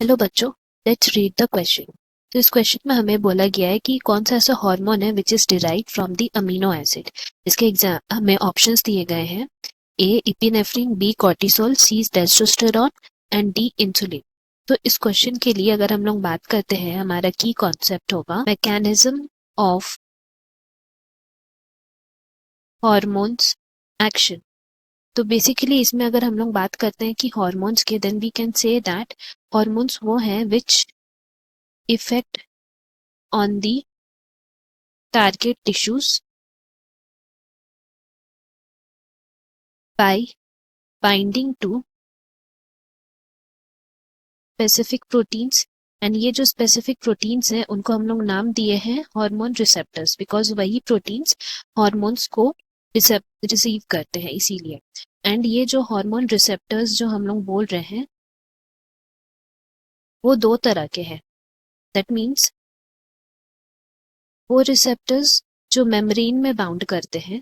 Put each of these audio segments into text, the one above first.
Hello बच्चों, let's read the question. तो इस क्वेश्चन में हमें बोला गया है कि कौन सा ऐसा हार्मोन है which is derived from the amino acid. इसके एग्जाम हमें ऑप्शंस दिए गए हैं। A epinephrine, B cortisol, C testosterone and D insulin. तो इस क्वेश्चन के लिए अगर हम लोग बात करते हैं, हमारा की कॉन्सेप्ट होगा मैकेनिज्म ऑफ हॉर्मोन्स एक्शन। तो बेसिकली इसमें अगर हम लोग बात करते हैं कि हॉर्मोन्स के, then we can say that hormones वो हैं which effect on the target tissues by binding to specific proteins। And ये जो स्पेसिफिक प्रोटीन्स हैं उनको हम लोग नाम दिए हैं हार्मोन रिसेप्टर्स, बिकॉज वही प्रोटीन्स हार्मोन्स को रिसीव करते हैं, इसीलिए। एंड ये जो हार्मोन रिसेप्टर्स जो हम लोग बोल रहे हैं वो दो तरह के हैं। दैट मीन्स वो रिसेप्टर्स जो मेम्ब्रेन में बाउंड करते हैं,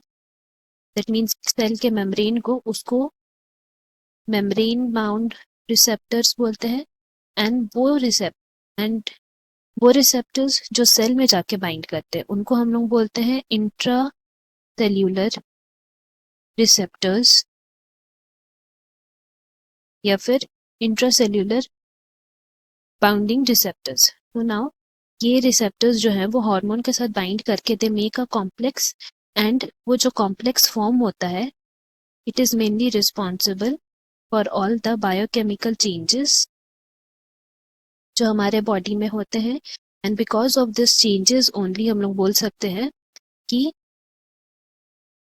दैट मीन्स सेल के मेम्ब्रेन को, उसको मेम्ब्रेन बाउंड रिसेप्टर्स बोलते हैं। एंड वो रिसेप्टर्स जो सेल में जाके बाइंड करते हैं उनको हम लोग बोलते हैं इंट्रा सेल्यूलर रिसेप्टर्स या फिर इंट्रा सेल्यूलर बाउंडिंग रिसेप्टर्स। तो नाउ ये रिसेप्टर्स जो है वो हार्मोन के साथ बाइंड करके they make a complex, and वो जो कॉम्प्लेक्स फॉर्म होता है it is mainly responsible for all the biochemical changes जो हमारे बॉडी में होते हैं। And because of this changes only हम लोग बोल सकते हैं कि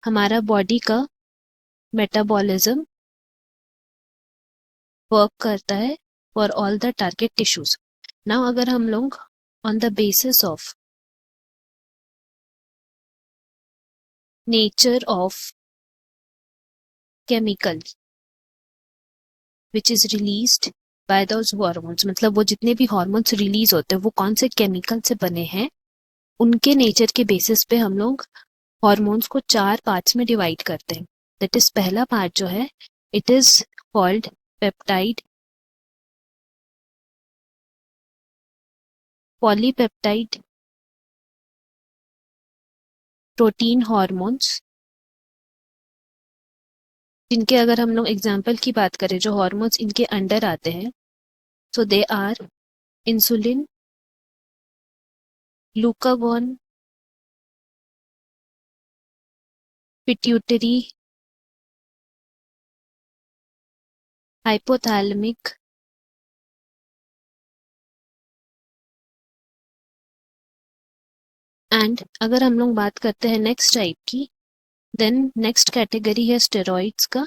हमारा बॉडी का मेटाबॉलिज्म वर्क करता है for all the target tissues. Now अगर हम लोग on the basis of nature of chemical which is released by those hormones, मतलब वो जितने भी हार्मोन्स रिलीज होते हैं वो कौन से केमिकल से बने हैं, उनके नेचर के बेसिस पे हम लोग हॉर्मोन्स को 4 पार्ट्स में डिवाइड करते हैं। दैट इज पहला पार्ट जो है it is called peptide, polypeptide protein hormones, जिनके अगर हम लोग एग्जाम्पल की बात करें जो हॉर्मोन्स इनके अंडर आते हैं, so they are insulin, glucagon, pituitary, hypothalamic, and अगर हम लोग बात करते हैं नेक्स्ट टाइप की, देन नेक्स्ट कैटेगरी है स्टेरॉइड्स का,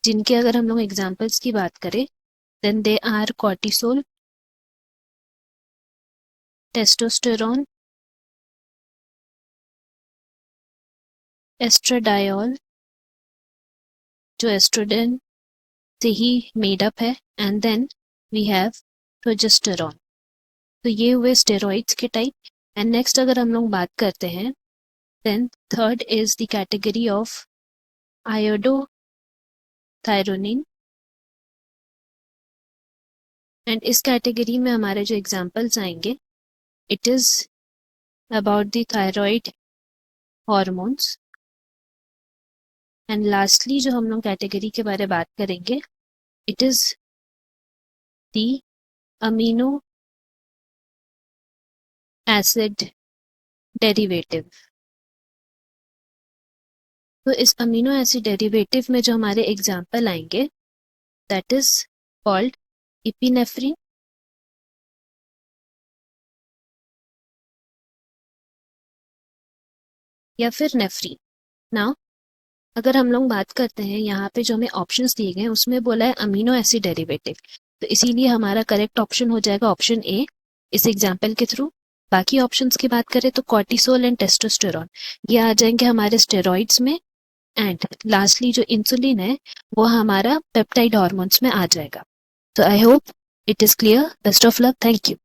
जिनके अगर हम लोग एग्जाम्पल्स की बात करें then they are cortisol, testosterone, estradiol जो एस्ट्रोडन से ही मेड अप है, and then we have progesterone. तो ये हुए स्टेरॉइड्स के टाइप। एंड नेक्स्ट अगर हम लोग बात करते हैं then third is the category of iodothyronine. And इस कैटेगरी में हमारे जो एग्जाम्पल्स आएंगे it is about the thyroid hormones. And lastly जो हम लोग कैटेगरी के बारे में बात करेंगे it is the amino acid derivative. तो इस अमीनो एसिड डेरिवेटिव में जो हमारे एग्जाम्पल आएंगे दैट इज कॉल्ड इपिनेफ्रिन, या फिर नेफ्रीन। नाउ अगर हम लोग बात करते हैं यहाँ पे जो हमें ऑप्शंस दिए गए उसमें बोला है अमीनो एसिड डेरिवेटिव, तो इसीलिए हमारा करेक्ट ऑप्शन हो जाएगा ऑप्शन ए इस एग्जाम्पल के थ्रू। बाकी ऑप्शंस की बात करें तो कॉर्टिसोल एंड टेस्टोस्टेरॉन ये आ जाएंगे हमारे स्टेरॉइड्स में, एंड लास्टली जो इंसुलिन है वो हमारा पेप्टाइड हॉर्मोन्स में आ जाएगा। तो I hope it is clear. Best of luck, thank you.